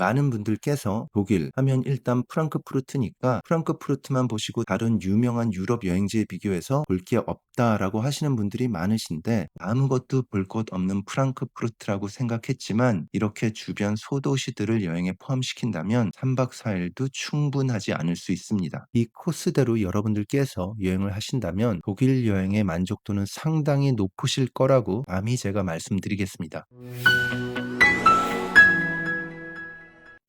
많은 분들께서 독일 하면 일단 프랑크푸르트니까 프랑크푸르트만 보시고 다른 유명한 유럽 여행지에 비교해서 볼 게 없다라고 하시는 분들이 많으신데, 아무것도 볼 것 없는 프랑크푸르트라고 생각했지만 이렇게 주변 소도시들을 여행에 포함시킨다면 3박 4일도 충분하지 않을 수 있습니다. 이 코스대로 여러분들께서 여행을 하신다면 독일 여행의 만족도는 상당히 높으실 거라고 감히 제가 말씀드리겠습니다.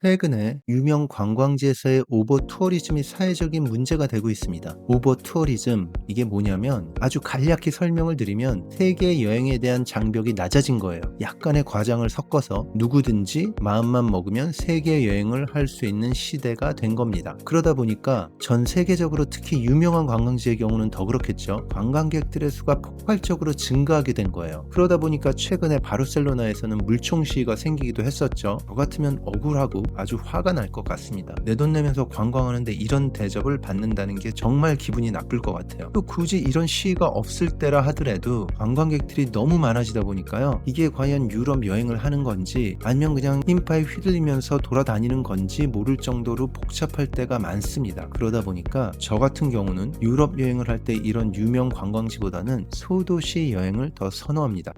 최근에 유명 관광지에서의 오버 투어리즘이 사회적인 문제가 되고 있습니다. 오버 투어리즘, 이게 뭐냐면 아주 간략히 설명을 드리면 세계 여행에 대한 장벽이 낮아진 거예요. 약간의 과장을 섞어서 누구든지 마음만 먹으면 세계 여행을 할 수 있는 시대가 된 겁니다. 그러다 보니까 전 세계적으로 특히 유명한 관광지의 경우는 더 그렇겠죠. 관광객들의 수가 폭발적으로 증가하게 된 거예요. 그러다 보니까 최근에 바르셀로나에서는 물총 시위가 생기기도 했었죠. 저 같으면 억울하고 아주 화가 날 것 같습니다. 내 돈 내면서 관광하는데 이런 대접을 받는다는 게 정말 기분이 나쁠 것 같아요. 또 굳이 이런 시위가 없을 때라 하더라도 관광객들이 너무 많아지다 보니까요, 이게 과연 유럽 여행을 하는 건지 아니면 그냥 인파에 휘둘리면서 돌아다니는 건지 모를 정도로 복잡할 때가 많습니다. 그러다 보니까 저 같은 경우는 유럽 여행을 할 때 이런 유명 관광지보다는 소도시 여행을 더 선호합니다.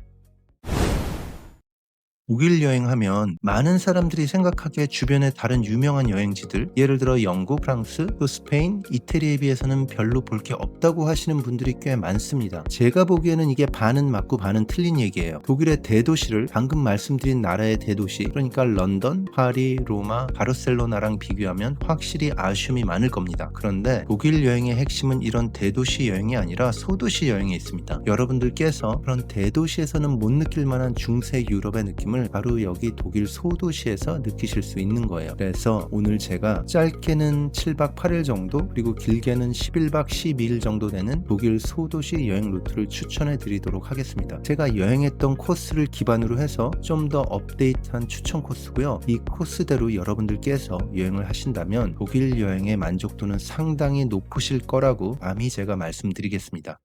독일 여행하면 많은 사람들이 생각하기에 주변에 다른 유명한 여행지들, 예를 들어 영국, 프랑스, 또 스페인, 이태리에 비해서는 별로 볼 게 없다고 하시는 분들이 꽤 많습니다. 제가 보기에는 이게 반은 맞고 반은 틀린 얘기예요. 독일의 대도시를 방금 말씀드린 나라의 대도시, 그러니까 런던, 파리, 로마, 바르셀로나랑 비교하면 확실히 아쉬움이 많을 겁니다. 그런데 독일 여행의 핵심은 이런 대도시 여행이 아니라 소도시 여행에 있습니다. 여러분들께서 그런 대도시에서는 못 느낄 만한 중세 유럽의 느낌을 바로 여기 독일 소도시에서 느끼실 수 있는 거예요. 그래서 오늘 제가 짧게는 7박 8일 정도, 그리고 길게는 11박 12일 정도 되는 독일 소도시 여행 루트를 추천해 드리도록 하겠습니다. 제가 여행했던 코스를 기반으로 해서 좀 더 업데이트한 추천 코스고요. 이 코스대로 여러분들께서 여행을 하신다면 독일 여행의 만족도는 상당히 높으실 거라고 감히 제가 말씀드리겠습니다.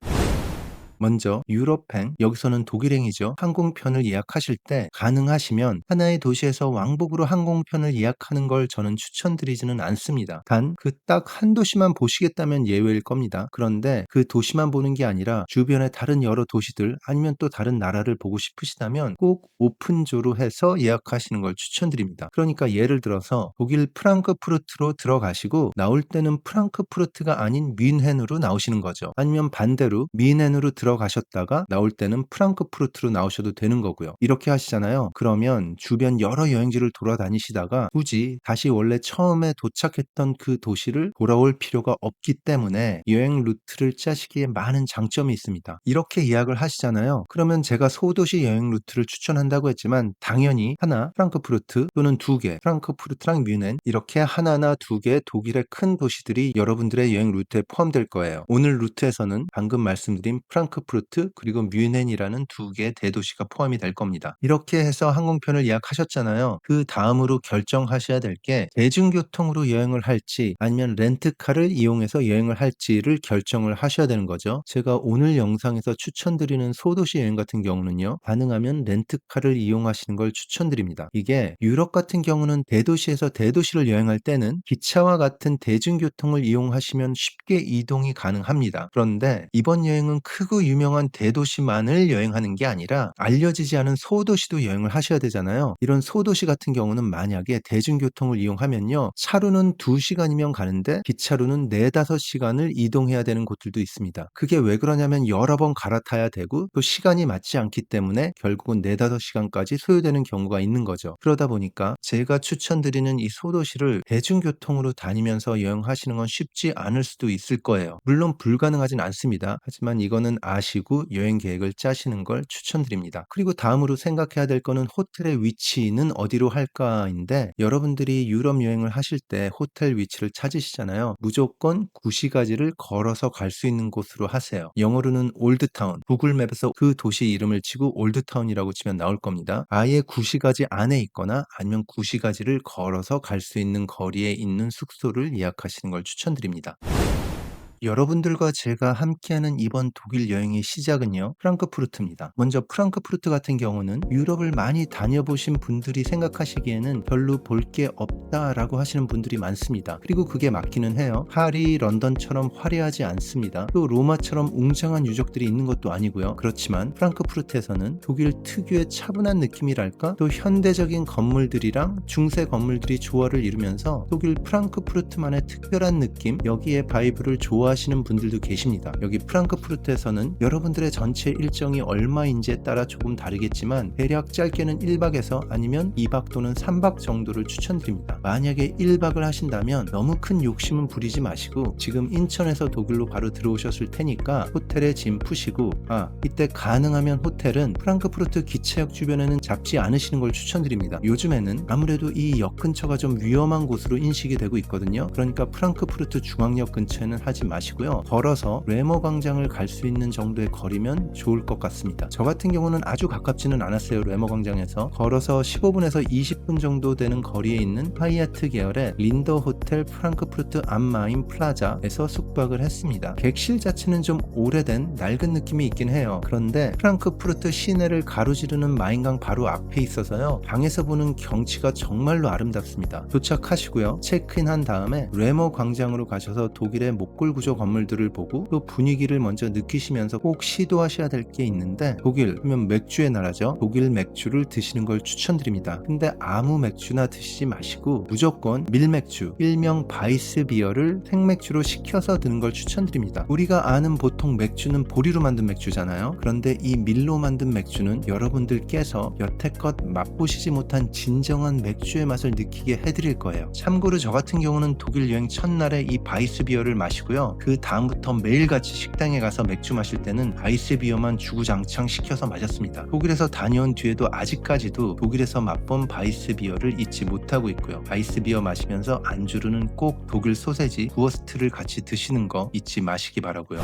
먼저 유럽행, 여기서는 독일행이죠. 항공편을 예약하실 때 가능하시면 하나의 도시에서 왕복으로 항공편을 예약하는 걸 저는 추천드리지는 않습니다. 단 그 딱 한 도시만 보시겠다면 예외일 겁니다. 그런데 그 도시만 보는 게 아니라 주변의 다른 여러 도시들 아니면 또 다른 나라를 보고 싶으시다면 꼭 오픈조로 해서 예약하시는 걸 추천드립니다. 그러니까 예를 들어서 독일 프랑크푸르트로 들어가시고 나올 때는 프랑크푸르트가 아닌 뮌헨으로 나오시는 거죠. 아니면 반대로 뮌헨으로 들어가셨다가 나올 때는 프랑크푸르트로 나오셔도 되는 거고요. 이렇게 하시잖아요. 그러면 주변 여러 여행지를 돌아다니시다가 굳이 다시 원래 처음에 도착했던 그 도시를 돌아올 필요가 없기 때문에 여행 루트를 짜시기에 많은 장점이 있습니다. 이렇게 예약을 하시잖아요. 그러면 제가 소도시 여행 루트를 추천한다고 했지만 당연히 하나 프랑크푸르트 또는 두 개, 프랑크푸르트랑 뮌헨, 이렇게 하나나 두 개 독일의 큰 도시들이 여러분들의 여행 루트에 포함될 거예요. 오늘 루트에서는 방금 말씀드린 프랑크푸르트 그리고 뮌헨이라는 두 개의 대도시가 포함이 될 겁니다. 이렇게 해서 항공편을 예약하셨잖아요. 그 다음으로 결정하셔야 될 게 대중교통으로 여행을 할지 아니면 렌트카를 이용해서 여행을 할지를 결정을 하셔야 되는 거죠. 제가 오늘 영상에서 추천드리는 소도시 여행 같은 경우는요, 가능하면 렌트카를 이용하시는 걸 추천드립니다. 이게 유럽 같은 경우는 대도시에서 대도시를 여행할 때는 기차와 같은 대중교통을 이용하시면 쉽게 이동이 가능합니다. 그런데 이번 여행은 크고 유명한 대도시만을 여행하는 게 아니라 알려지지 않은 소도시도 여행을 하셔야 되잖아요. 이런 소도시 같은 경우는 만약에 대중교통을 이용하면요, 차로는 2시간이면 가는데 기차로는 4, 5시간을 이동해야 되는 곳들도 있습니다. 그게 왜 그러냐면 여러 번 갈아타야 되고 또 시간이 맞지 않기 때문에 결국은 4, 5시간까지 소요되는 경우가 있는 거죠. 그러다 보니까 제가 추천드리는 이 소도시를 대중교통으로 다니면서 여행하시는 건 쉽지 않을 수도 있을 거예요. 물론 불가능하진 않습니다. 하지만 이거는 아시고 여행 계획을 짜시는 걸 추천드립니다. 그리고 다음으로 생각해야 될 거는 호텔의 위치는 어디로 할까인데, 여러분들이 유럽 여행을 하실 때 호텔 위치를 찾으시잖아요. 무조건 구시가지를 걸어서 갈 수 있는 곳으로 하세요. 영어로는 올드타운, 구글 맵에서 그 도시 이름을 치고 올드타운이라고 치면 나올 겁니다. 아예 구시가지 안에 있거나 아니면 구시가지를 걸어서 갈 수 있는 거리에 있는 숙소를 예약하시는 걸 추천드립니다. 여러분들과 제가 함께하는 이번 독일 여행의 시작은요, 프랑크푸르트입니다. 먼저 프랑크푸르트 같은 경우는 유럽을 많이 다녀보신 분들이 생각하시기에는 별로 볼 게 없다라고 하시는 분들이 많습니다. 그리고 그게 맞기는 해요. 파리, 런던처럼 화려하지 않습니다. 또 로마처럼 웅장한 유적들이 있는 것도 아니고요. 그렇지만 프랑크푸르트에서는 독일 특유의 차분한 느낌이랄까, 또 현대적인 건물들이랑 중세 건물들이 조화를 이루면서 독일 프랑크푸르트만의 특별한 느낌, 여기에 바이브를 좋아하시는 분들도 계십니다. 여기 프랑크푸르트에서는 여러분들의 전체 일정이 얼마인지에 따라 조금 다르겠지만 대략 짧게는 1박에서 아니면 2박 또는 3박 정도를 추천드립니다. 만약에 1박을 하신다면 너무 큰 욕심은 부리지 마시고 지금 인천에서 독일로 바로 들어오셨을 테니까 호텔에 짐 푸시고, 이때 가능하면 호텔은 프랑크푸르트 기차역 주변에는 잡지 않으시는 걸 추천드립니다. 요즘에는 아무래도 이 역 근처가 좀 위험한 곳으로 인식이 되고 있거든요. 그러니까 프랑크푸르트 중앙역 근처에는 하지 마시고요. 걸어서 레머 광장을 갈 수 있는 정도의 거리면 좋을 것 같습니다. 저 같은 경우는 아주 가깝지는 않았어요. 레머 광장에서 걸어서 15분에서 20분 정도 되는 거리에 있는 하이아트 계열의 린더 호텔 프랑크푸르트 암 마인 플라자에서 숙박을 했습니다. 객실 자체는 좀 오래된 낡은 느낌이 있긴 해요. 그런데 프랑크푸르트 시내를 가로지르는 마인강 바로 앞에 있어서요, 방에서 보는 경치가 정말로 아름답습니다. 도착하시고요, 체크인한 다음에 레머 광장으로 가셔서 독일의 목골 구조 건물들을 보고 또 분위기를 먼저 느끼시면서 꼭 시도하셔야 될 게 있는데, 독일 하면 맥주의 나라죠. 독일 맥주를 드시는 걸 추천드립니다. 근데 아무 맥주나 드시지 마시고 무조건 밀맥주, 일명 바이스비어를 생맥주로 식혀서 드는 걸 추천드립니다. 우리가 아는 보통 맥주는 보리로 만든 맥주잖아요. 그런데 이 밀로 만든 맥주는 여러분들께서 여태껏 맛보시지 못한 진정한 맥주의 맛을 느끼게 해드릴 거예요. 참고로 저 같은 경우는 독일 여행 첫날에 이 바이스비어를 마시고요, 그 다음부터 매일같이 식당에 가서 맥주 마실 때는 바이스비어만 주구장창 시켜서 마셨습니다. 독일에서 다녀온 뒤에도 아직까지도 독일에서 맛본 바이스비어를 잊지 못하고 있고요. 바이스비어 마시면서 안주로는 꼭 독일 소세지 구어스트를 같이 드시는 거 잊지 마시기 바라고요.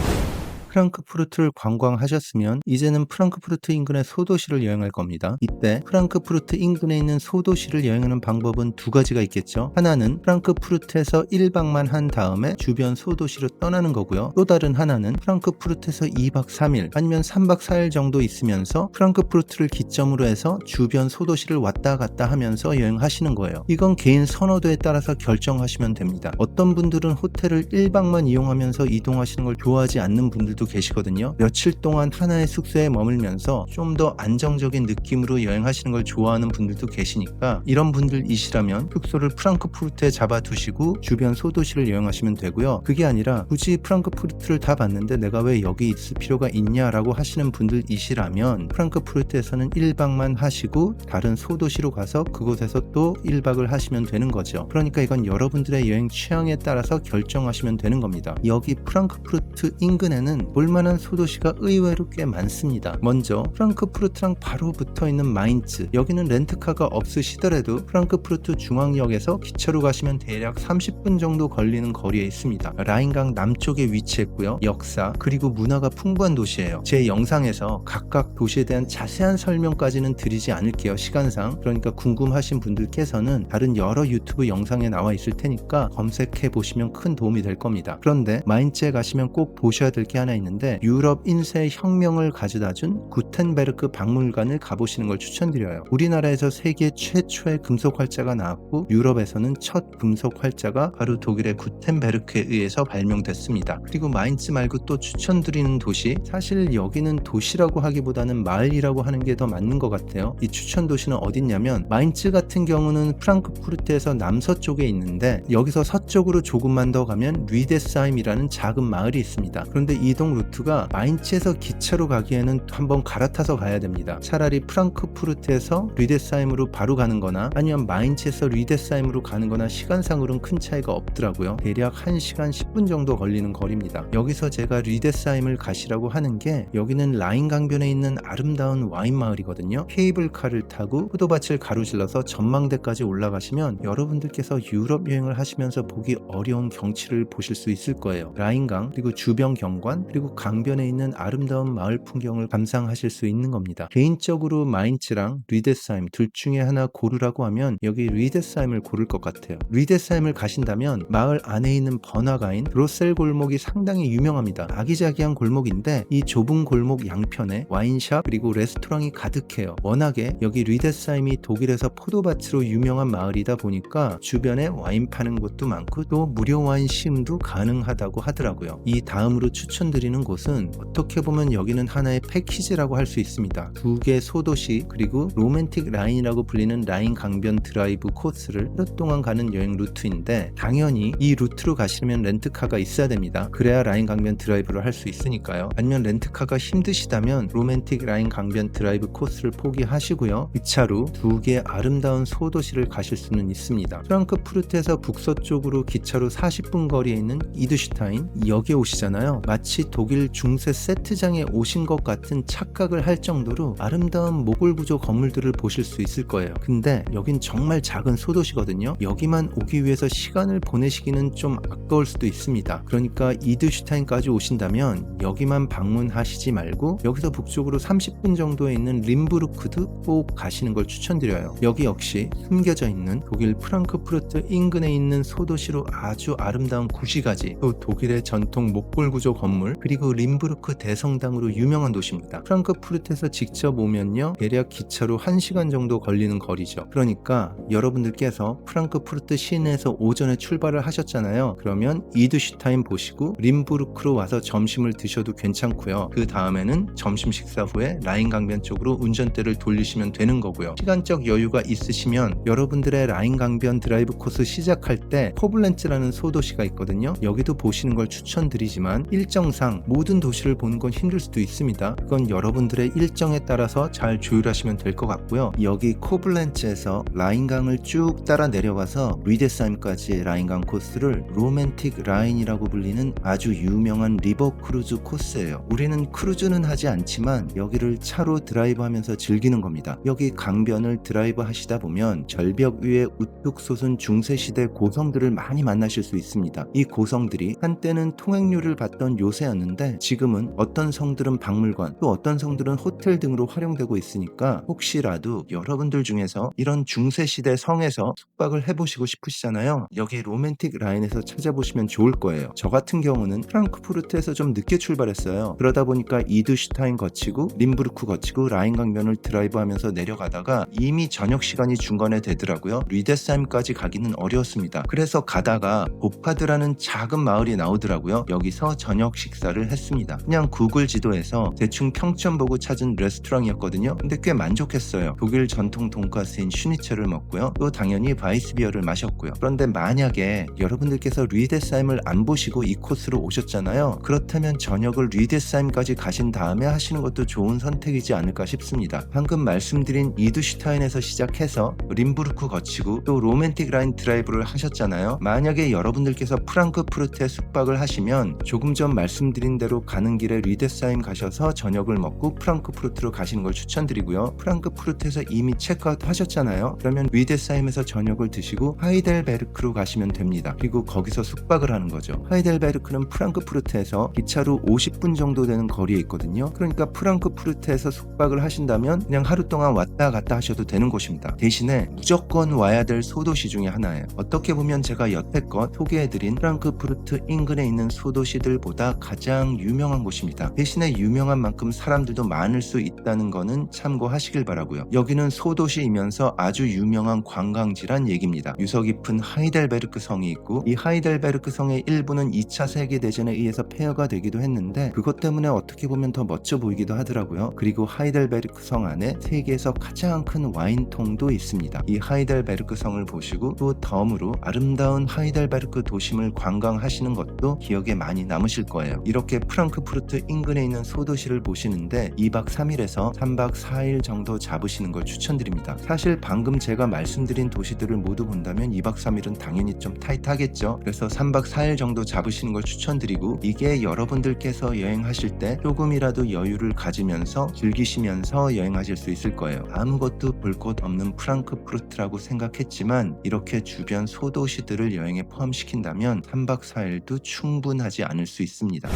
프랑크푸르트를 관광하셨으면 이제는 프랑크푸르트 인근의 소도시를 여행할 겁니다. 이때 프랑크푸르트 인근에 있는 소도시를 여행하는 방법은 두 가지가 있겠죠. 하나는 프랑크푸르트에서 1박만 한 다음에 주변 소도시로 떠나는 거고요. 또 다른 하나는 프랑크푸르트에서 2박 3일 아니면 3박 4일 정도 있으면서 프랑크푸르트를 기점으로 해서 주변 소도시를 왔다 갔다 하면서 여행하시는 거예요. 이건 개인 선호도에 따라서 결정하시면 됩니다. 어떤 분들은 호텔을 1박만 이용하면서 이동하시는 걸 좋아하지 않는 분들도 계시거든요. 며칠 동안 하나의 숙소에 머물면서 좀 더 안정적인 느낌으로 여행하시는 걸 좋아하는 분들도 계시니까, 이런 분들이시라면 숙소를 프랑크푸르트에 잡아두시고 주변 소도시를 여행하시면 되고요. 그게 아니라 굳이 프랑크푸르트를 다 봤는데 내가 왜 여기 있을 필요가 있냐라고 하시는 분들이시라면 프랑크푸르트에서는 1박만 하시고 다른 소도시로 가서 그곳에서 또 1박을 하시면 되는 거죠. 그러니까 이건 여러분들의 여행 취향에 따라서 결정하시면 되는 겁니다. 여기 프랑크푸르트 인근에는 볼만한 소도시가 의외로 꽤 많습니다. 먼저 프랑크푸르트랑 바로 붙어있는 마인츠, 여기는 렌트카가 없으시더라도 프랑크푸르트 중앙역에서 기차로 가시면 대략 30분 정도 걸리는 거리에 있습니다. 라인강 남쪽에 위치했고요. 역사 그리고 문화가 풍부한 도시예요. 제 영상에서 각각 도시에 대한 자세한 설명까지는 드리지 않을게요, 시간상. 그러니까 궁금하신 분들께서는 다른 여러 유튜브 영상에 나와 있을 테니까 검색해 보시면 큰 도움이 될 겁니다. 그런데 마인츠에 가시면 꼭 보셔야 될 게 하나 있는데, 유럽 인쇄 혁명을 가져다준 구텐베르크 박물관을 가보시는 걸 추천드려요. 우리나라에서 세계 최초의 금속 활자가 나왔고 유럽에서는 첫 금속 활자가 바로 독일의 구텐베르크에 의해서 발명됐습니다. 그리고 마인츠 말고 또 추천드리는 도시, 사실 여기는 도시라고 하기보다는 마을이라고 하는 게 더 맞는 것 같아요. 이 추천 도시는 어딨냐면, 마인츠 같은 경우는 프랑크푸르트에서 남서쪽에 있는데 여기서 서쪽으로 조금만 더 가면 리데스하임이라는 작은 마을이 있습니다. 그런데 이동 루트가 마인츠에서 기차로 가기에는 한번 갈아타서 가야 됩니다. 차라리 프랑크푸르트에서 리데스하임으로 바로 가는 거나 아니면 마인츠에서 리데스하임으로 가는 거나 시간상으로는 큰 차이가 없더라고요. 대략 1시간 10분 정도 걸리는 거리입니다. 여기서 제가 리데스하임을 가시라고 하는 게, 여기는 라인 강변에 있는 아름다운 와인 마을이거든요. 케이블카를 타고 포도밭을 가로질러서 전망대까지 올라가시면 여러분들께서 유럽 여행을 하시면서 보기 어려운 경치를 보실 수 있을 거예요. 라인강 그리고 주변 경관, 그리고 강변에 있는 아름다운 마을 풍경을 감상하실 수 있는 겁니다. 개인적으로 마인츠랑 리데스하임 둘 중에 하나 고르라고 하면 여기 리데스하임을 고를 것 같아요. 리데스하임을 가신다면 마을 안에 있는 번화가인 브로셀 골목이 상당히 유명합니다. 아기자기한 골목인데 이 좁은 골목 양편에 와인샵 그리고 레스토랑이 가득해요. 워낙에 여기 리데스하임이 독일에서 포도밭으로 유명한 마을이다 보니까 주변에 와인 파는 곳도 많고 또 무료 와인 시음도 가능하다고 하더라고요. 이 다음으로 추천드리는 곳은 어떻게 보면 여기는 하나의 패키지라고 할 수 있습니다. 두 개 소도시 그리고 로맨틱 라인이라고 불리는 라인 강변 드라이브 코스를 하루 동안 가는 여행 루트인데 당연히 이 루트로 가시려면 렌트카가 있어야 됩니다. 그래야 라인 강변 드라이브를 할 수 있으니까요. 아니면 렌트카가 힘드시다면 로맨틱 라인 강변 드라이브 코스를 포기하시고요. 기차로 두 개 아름다운 소도시를 가실 수는 있습니다. 프랑크푸르트에서 북서쪽으로 기차로 40분 거리에 있는 이드슈타인 여기에 오시잖아요. 마치 독일 중세 세트장에 오신 것 같은 착각을 할 정도로 아름다운 모골 구조 건물들을 보실 수 있을 거예요. 근데 여긴 정말 작은 소도시거든요. 여기만 오기 위해서 시간을 보내시기는 좀 아까울 수도 있습니다. 그러니까 이드슈타인까지 오신다면 여기만 방문하시지 말고 여기서 북쪽으로 30분 정도에 있는 림부르크도 꼭 가시는 걸 추천드려요. 여기 역시 숨겨져 있는 독일 프랑크푸르트 인근에 있는 소도시로 아주 아름다운 구시가지, 또 독일의 전통 목골 구조 건물, 그리고 림부르크 대성당으로 유명한 도시입니다. 프랑크푸르트에서 직접 오면요 대략 기차로 1시간 정도 걸리는 거리죠. 그러니까 여러분들께서 프랑크푸르트 시내에서 오전에 출발을 하셨잖아요. 그러면 이드슈타인 보시고 림부르크로 와서 점심을 드셔도 괜찮고요. 그 다음에는 점심 식사 후에 라인 강변 쪽으로 운전대를 돌리시면 되는 거고요. 시간적 여유가 있으시면 여러분들의 라인 강변 드라이브 코스 시작할 때 코블렌츠라는 소도시가 있거든요. 여기도 보시는 걸 추천드리지만 일정상 모든 도시를 보는 건 힘들 수도 있습니다. 그건 여러분들의 일정에 따라서 잘 조율하시면 될 것 같고요. 여기 코블렌츠에서 라인강을 쭉 따라 내려가서 리데스하임까지의 라인강 코스를 로맨틱 라인이라고 불리는 아주 유명한 리버 크루즈 코스예요. 우리는 크루즈는 하지 않지만 여기를 차로 드라이브하면서 즐기는 겁니다. 여기 강변을 드라이브 하시다 보면 절벽 위에 우뚝 솟은 중세시대 고성들을 많이 만나실 수 있습니다. 이 고성들이 한때는 통행료를 받던 요새였는데 지금은 어떤 성들은 박물관, 또 어떤 성들은 호텔 등으로 활용되고 있으니까 혹시라도 여러분들 중에서 이런 중세시대 성에서 숙박을 해보시고 싶으시잖아요. 여기 로맨틱 라인에서 찾아보시면 좋을 거예요. 저 같은 경우는 프랑크푸르트에서 좀 늦게 출발했어요. 그러다 보니까 이드슈타인 거치고 림부르크 거치고 라인 강변을 드라이브하면서 내려가다가 이미 저녁 시간이 중간에 되더라고요. 리데스하임까지 가기는 어려웠습니다. 그래서 가다가 보파드라는 작은 마을이 나오더라고요. 여기서 저녁 식사를 했습니다. 그냥 구글 지도에서 대충 평점 보고 찾은 레스토랑이었거든요. 근데 꽤 만족했어요. 독일 전통 돈가스인 슈니첼을 먹고요. 또 당연히 바이스비어를 마셨고요. 그런데 만약에 여러분들께서 리데스하임을 안 보시고 이 코스로 오셨잖아요. 그렇다면 저녁을 리데스하임까지 가신 다음에 하시는 것도 좋은 선택이지 않을까 싶습니다. 방금 말씀드린 이드슈타인에서 시작해서 림부르크 거치고 또 로맨틱 라인 드라이브를 하셨잖아요. 만약에 여러분들께서 프랑크푸르트에 숙박을 하시면 조금 전 말씀드린 대로 가는 길에 리데스하임 가셔서 저녁을 먹고 프랑크푸르트로 가시는 걸 추천드리고요. 프랑크푸르트에서 이미 체크아웃 하셨잖아요. 그러면 리데스하임에서 저녁을 드시고 하이델베르크로 가시면 됩니다. 그리고 거기서 숙박을 하는 거죠. 하이델베르크는 프랑크푸르트에서 기차로 50분 정도 되는 거리에 있거든요. 그러니까 프랑크푸르트에서 숙박을 하신다면 그냥 하루 동안 왔다 갔다 하셔도 되는 곳입니다. 대신에 무조건 와야 될 소도시 중에 하나예요. 어떻게 보면 제가 여태껏 소개해드린 프랑크푸르트 인근에 있는 소도시들보다 가장 유명한 곳입니다. 대신에 유명한 만큼 사람들도 많을 수 있다는 거는 참고하시길 바라고요. 여기는 소도시이면서 아주 유명한 관광지란 얘기입니다. 유서 깊은 하이델베르크 성이 있고 이 하이델베르크 성의 일부는 2차 세계대전에 의해서 폐허가 되기도 했는데 그것 때문에 어떻게 보면 더 멋져 보이기도 하더라고요. 그리고 하이델베르크 성 안에 세계에서 가장 큰 와인통도 있습니다. 이 하이델베르크 성을 보시고 또 덤으로 아름다운 하이델베르크 도심을 관광하시는 것도 기억에 많이 남으실 거예요. 이렇게 프랑크푸르트 인근에 있는 소도시를 보시는데 2박 3일에서 3박 4일 정도 잡으시는 걸 추천드립니다. 사실 방금 제가 말씀드린 도시들을 모두 본다면 2박 3일은 당연히 좀 타이트하겠죠. 그래서 3박 4일 정도 잡으시는 걸 추천드리고 이게 여러분들께서 여행하실 때 조금이라도 여유를 가지면서 즐기시면서 여행하실 수 있을 거예요. 아무것도 볼 곳 없는 프랑크푸르트라고 생각했지만 이렇게 주변 소도시들을 여행에 포함시킨다면 3박 4일도 충분하지 않을 수 있습니다.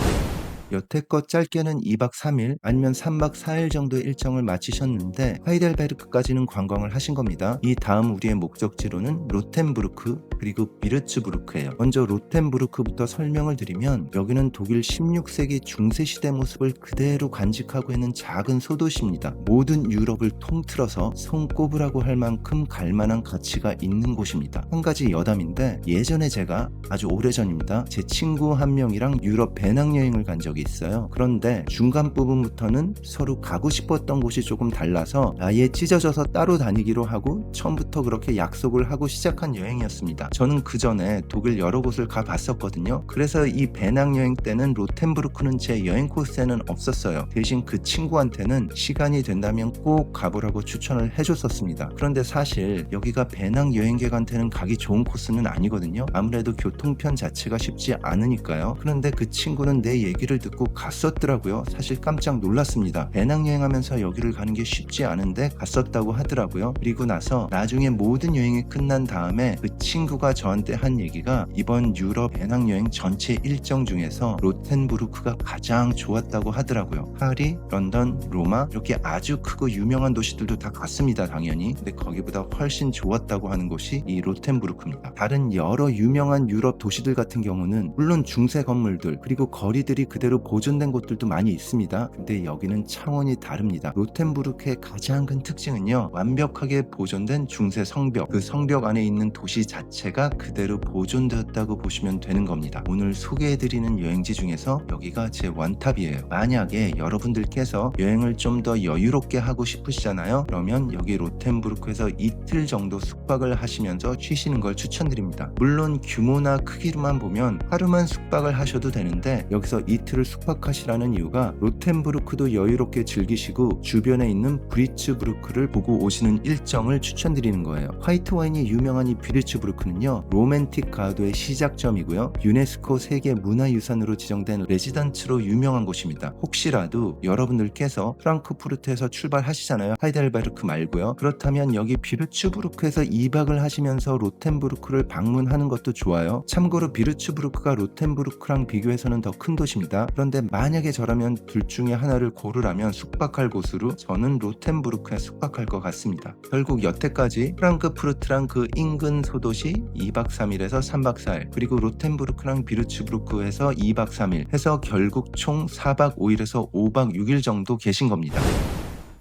여태껏 짧게는 2박 3일 아니면 3박 4일 정도의 일정을 마치셨는데 하이델베르크까지는 관광을 하신 겁니다. 이 다음 우리의 목적지로는 로텐부르크 그리고 비르츠부르크예요. 먼저 로텐부르크부터 설명을 드리면 여기는 독일 16세기 중세시대 모습을 그대로 간직하고 있는 작은 소도시입니다. 모든 유럽을 통틀어서 손꼽으라고 할 만큼 갈만한 가치가 있는 곳입니다. 한 가지 여담인데 예전에 제가 아주 오래전입니다. 제 친구 한 명이랑 유럽 배낭여행을 간 적이 있어요. 그런데 중간 부분부터는 서로 가고 싶었던 곳이 조금 달라서 아예 찢어져서 따로 다니기로 하고 처음부터 그렇게 약속을 하고 시작한 여행이었습니다. 저는 그 전에 독일 여러 곳을 가봤었거든요. 그래서 이 배낭여행 때는 로텐부르크는 제 여행 코스에는 없었어요. 대신 그 친구한테는 시간이 된다면 꼭 가보라고 추천을 해줬었습니다. 그런데 사실 여기가 배낭여행객한테는 가기 좋은 코스는 아니거든요. 아무래도 교통편 자체가 쉽지 않으니까요. 그런데 그 친구는 내 얘기를 듣고 갔었더라고요. 사실 깜짝 놀랐습니다. 배낭여행하면서 여기를 가는 게 쉽지 않은데 갔었다고 하더라고요. 그리고 나서 나중에 모든 여행이 끝난 다음에 그 친구가 저한테 한 얘기가 이번 유럽 배낭여행 전체 일정 중에서 로텐부르크가 가장 좋았다고 하더라고요. 파리, 런던, 로마 이렇게 아주 크고 유명한 도시들도 다 갔습니다. 당연히. 근데 거기보다 훨씬 좋았다고 하는 곳이 이 로텐부르크입니다. 다른 여러 유명한 유럽 도시들 같은 경우는 물론 중세 건물들 그리고 거리들이 그대로 보존된 곳들도 많이 있습니다. 근데 여기는 차원이 다릅니다. 로텐부르크의 가장 큰 특징은요, 완벽하게 보존된 중세 성벽, 그 성벽 안에 있는 도시 자체가 그대로 보존되었다고 보시면 되는 겁니다. 오늘 소개해드리는 여행지 중에서 여기가 제 원탑이에요. 만약에 여러분들께서 여행을 좀 더 여유롭게 하고 싶으시잖아요. 그러면 여기 로텐부르크에서 이틀 정도 숙박을 하시면서 쉬시는 걸 추천드립니다. 물론 규모나 크기로만 보면 하루만 숙박을 하셔도 되는데 여기서 이틀을 숙박하시라는 이유가 로텐부르크도 여유롭게 즐기시고 주변에 있는 브리츠부르크를 보고 오시는 일정을 추천드리는 거예요. 화이트 와인이 유명한 이 비르츠부르크는요, 로맨틱 가도의 시작점이고요, 유네스코 세계 문화유산으로 지정된 레지던츠로 유명한 곳입니다. 혹시라도 여러분들께서 프랑크푸르트에서 출발하시잖아요. 하이델베르크 말고요. 그렇다면 여기 비르츠부르크에서 2박을 하시면서 로텐부르크를 방문하는 것도 좋아요. 참고로 비르츠부르크가 로텐부르크랑 비교해서는 더 큰 도시입니다. 그런데 만약에 저라면 둘 중에 하나를 고르라면 숙박할 곳으로 저는 로텐부르크에 숙박할 것 같습니다. 결국 여태까지 프랑크푸르트랑 그 인근 소도시 2박 3일에서 3박 4일, 그리고 로텐부르크랑 비르츠부르크에서 2박 3일 해서 결국 총 4박 5일에서 5박 6일 정도 계신 겁니다.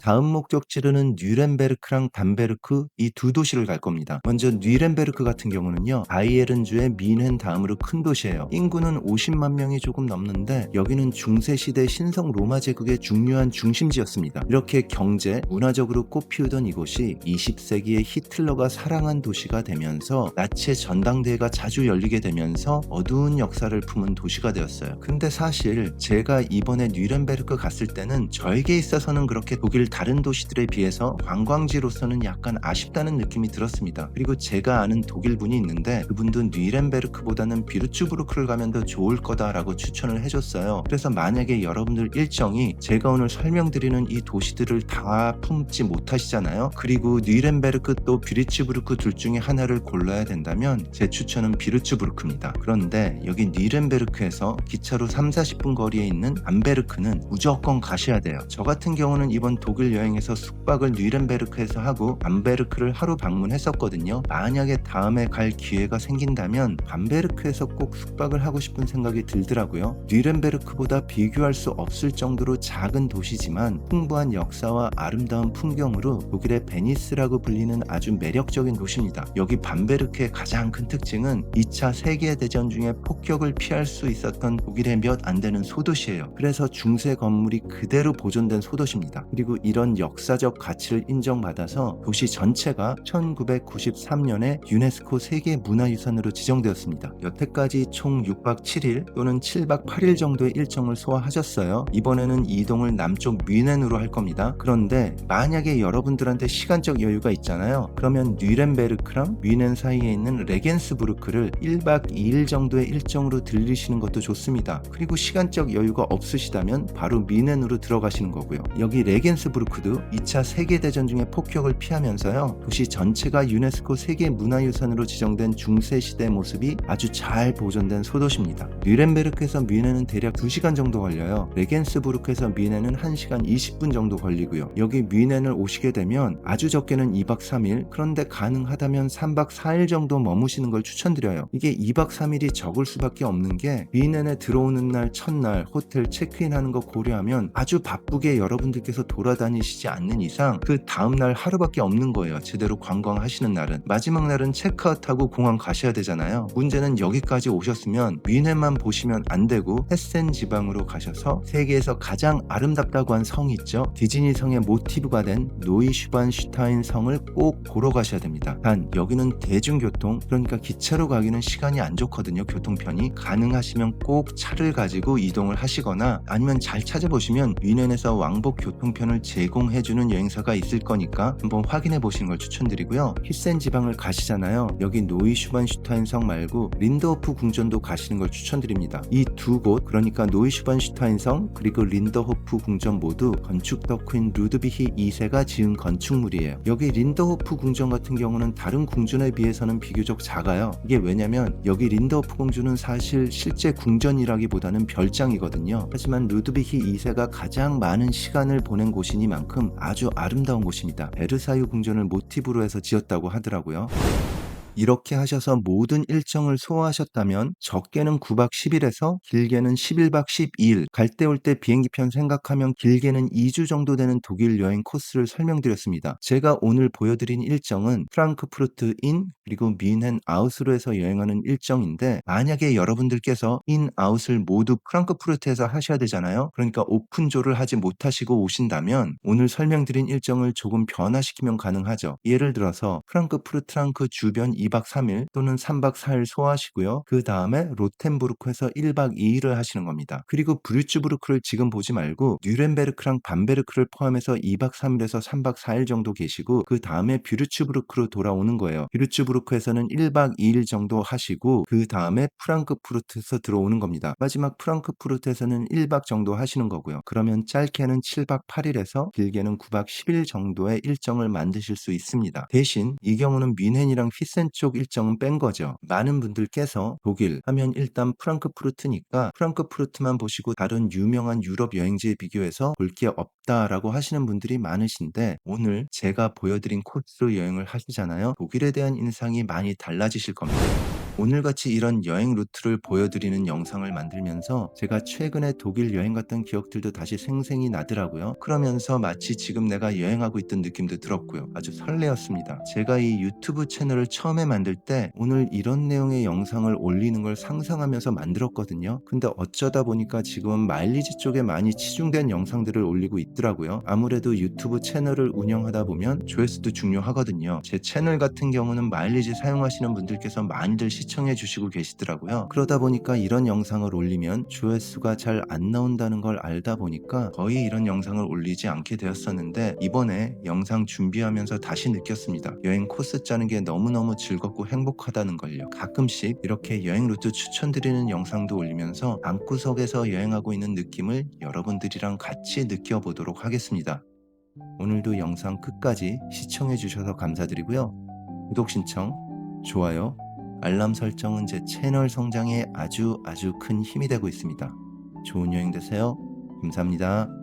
다음 목적지로는 뉘렌베르크랑 밤베르크 이 두 도시를 갈 겁니다. 먼저 뉘렌베르크 같은 경우는요, 바이에른주의 미넨 다음으로 큰 도시예요. 인구는 50만 명이 조금 넘는데 여기는 중세시대 신성 로마 제국의 중요한 중심지였습니다. 이렇게 경제, 문화적으로 꽃피우던 이곳이 20세기에 히틀러가 사랑한 도시가 되면서 나치의 전당대회가 자주 열리게 되면서 어두운 역사를 품은 도시가 되었어요. 근데 사실 제가 이번에 뉘렌베르크 갔을 때는 저에게 있어서는 그렇게 독일 다른 도시들에 비해서 관광지로서는 약간 아쉽다는 느낌이 들었습니다. 그리고 제가 아는 독일 분이 있는데 그분도 뉘렌베르크보다는 비르츠부르크를 가면 더 좋을 거다라고 추천을 해줬어요. 그래서 만약에 여러분들 일정이 제가 오늘 설명드리는 이 도시들을 다 품지 못하시잖아요. 그리고 뉘렌베르크 또 비르츠부르크 둘 중에 하나를 골라야 된다면 제 추천은 비르츠부르크입니다. 그런데 여기 뉘렌베르크에서 기차로 3-40분 거리에 있는 암베르크는 무조건 가셔야 돼요. 저 같은 경우는 이번 독일 여행에서 숙박을 뉘렌베르크에서 하고 암베르크를 하루 방문했었거든요. 만약에 다음에 갈 기회가 생긴다면 암베르크에서 꼭 숙박을 하고 싶은 생각이 들더라고요. 뉘렌베르크보다 비교할 수 없을 정도로 작은 도시지만 풍부한 역사와 아름다운 풍경으로 독일의 베니스라고 불리는 아주 매력적인 도시입니다. 여기 밤베르크의 가장 큰 특징은 2차 세계대전 중에 폭격을 피할 수 있었던 독일의 몇 안 되는 소도시예요. 그래서 중세 건물이 그대로 보존된 소도시입니다. 그리고 이런 역사적 가치를 인정받아서 도시 전체가 1993년에 유네스코 세계 문화유산으로 지정되었습니다. 여태까지 총 6박 7일 또는 7박 8일 정도의 일정을 소화하셨어요. 이번에는 이동을 남쪽 뮌헨으로 할 겁니다. 그런데 만약에 여러분들한테 시간적 여유가 있잖아요. 그러면 뉘렌베르크랑 뮌헨 사이에 있는 레겐스부르크를 1박 2일 정도의 일정으로 들리시는 것도 좋습니다. 그리고 시간적 여유가 없으시다면 바로 뮌헨으로 들어가시는 거고요. 여기 레겐스부르크 힌든부르크도 2차 세계대전 중에 폭격을 피하면서요, 도시 전체가 유네스코 세계문화유산으로 지정된 중세시대 모습이 아주 잘 보존된 소도시입니다. 뉘렌베르크에서 뮌헨은 대략 2시간 정도 걸려요. 레겐스부르크에서 뮌헨은 1시간 20분 정도 걸리고요. 여기 뮌헨을 오시게 되면 아주 적게는 2박 3일, 그런데 가능하다면 3박 4일 정도 머무시는 걸 추천드려요. 이게 2박 3일이 적을 수밖에 없는 게, 뮌헨에 들어오는 날 첫날 호텔 체크인하는 거 고려하면 아주 바쁘게 여러분들께서 돌아다니시지 않는 이상 그 다음날 하루밖에 없는 거예요. 제대로 관광하시는 날은. 마지막 날은 체크아웃하고 공항 가셔야 되잖아요. 문제는 여기까지 오셨으면 뮌헨만 보시면 안 되고 헤센 지방으로 가셔서 세계에서 가장 아름답다고 한 성이 있죠. 디즈니 성의 모티브가 된 노이슈반슈타인 성을 꼭 보러 가셔야 됩니다. 단 여기는 대중교통, 그러니까 기차로 가기는 시간이 안 좋거든요. 교통편이. 가능하시면 꼭 차를 가지고 이동을 하시거나, 아니면 잘 찾아보시면 뮌헨에서 왕복 교통편을 제공해주는 여행사가 있을 거니까 한번 확인해 보시는 걸 추천드리고요. 히센 지방을 가시잖아요. 여기 노이슈반슈타인 성 말고 린더호프 궁전도 가시는 걸 추천드립니다. 이 두 곳, 그러니까 노이슈반슈타인 성 그리고 린더호프 궁전 모두 건축 덕후인 루드비히 2세가 지은 건축물이에요. 여기 린더호프 궁전 같은 경우는 다른 궁전에 비해서는 비교적 작아요. 이게 왜냐면 여기 린더호프 궁전은 사실 실제 궁전이라기보다는 별장이거든요. 하지만 루드비히 2세가 가장 많은 시간을 보낸 곳이니만큼 아주 아름다운 곳입니다. 베르사유 궁전을 모티브로 해서 지었다고 하더라고요. 이렇게 하셔서 모든 일정을 소화하셨다면 적게는 9박 10일에서 길게는 11박 12일, 갈 때 올 때 비행기편 생각하면 길게는 2주 정도 되는 독일 여행 코스를 설명드렸습니다. 제가 오늘 보여드린 일정은 프랑크푸르트 인 그리고 뮌헨 아웃으로 해서 여행하는 일정인데, 만약에 여러분들께서 인 아웃을 모두 프랑크푸르트에서 하셔야 되잖아요. 그러니까 오픈조를 하지 못하시고 오신다면 오늘 설명드린 일정을 조금 변화시키면 가능하죠. 예를 들어서 프랑크푸르트랑 그 주변 2박 3일 또는 3박 4일 소화하시고요. 그 다음에 로텐부르크에서 1박 2일을 하시는 겁니다. 그리고 브류츠부르크를 지금 보지 말고 뉘렌베르크랑 밤베르크를 포함해서 2박 3일에서 3박 4일 정도 계시고, 그 다음에 뷰르츠부르크로 돌아오는 거예요. 뷰르츠부르크에서는 1박 2일 정도 하시고 그 다음에 프랑크푸르트에서 들어오는 겁니다. 마지막 프랑크푸르트에서는 1박 정도 하시는 거고요. 그러면 짧게는 7박 8일에서 길게는 9박 10일 정도의 일정을 만드실 수 있습니다. 대신 이 경우는 뮌헨이랑 히센 쪽 일정은 뺀 거죠. 많은 분들께서 독일 하면 일단 프랑크푸르트니까 프랑크푸르트만 보시고 다른 유명한 유럽 여행지에 비교해서 볼 게 없다라고 하시는 분들이 많으신데, 오늘 제가 보여드린 코스로 여행을 하시잖아요. 독일에 대한 인상이 많이 달라지실 겁니다. 오늘같이 이런 여행 루트를 보여드리는 영상을 만들면서 제가 최근에 독일 여행 갔던 기억들도 다시 생생히 나더라고요. 그러면서 마치 지금 내가 여행하고 있던 느낌도 들었고요. 아주 설레었습니다. 제가 이 유튜브 채널을 처음에 만들 때 오늘 이런 내용의 영상을 올리는 걸 상상하면서 만들었거든요. 근데 어쩌다 보니까 지금은 마일리지 쪽에 많이 치중된 영상들을 올리고 있더라고요. 아무래도 유튜브 채널을 운영하다 보면 조회수도 중요하거든요. 제 채널 같은 경우는 마일리지 사용하시는 분들께서 많이들 시청해 주시고 계시더라고요. 그러다 보니까 이런 영상을 올리면 조회수가 잘 안 나온다는 걸 알다 보니까 거의 이런 영상을 올리지 않게 되었었는데, 이번에 영상 준비하면서 다시 느꼈습니다. 여행 코스 짜는 게 너무너무 즐겁고 행복하다는 걸요. 가끔씩 이렇게 여행 루트 추천드리는 영상도 올리면서 방구석에서 여행하고 있는 느낌을 여러분들이랑 같이 느껴보도록 하겠습니다. 오늘도 영상 끝까지 시청해 주셔서 감사드리고요. 구독 신청, 좋아요, 알람 설정은 제 채널 성장에 아주 큰 힘이 되고 있습니다. 좋은 여행 되세요. 감사합니다.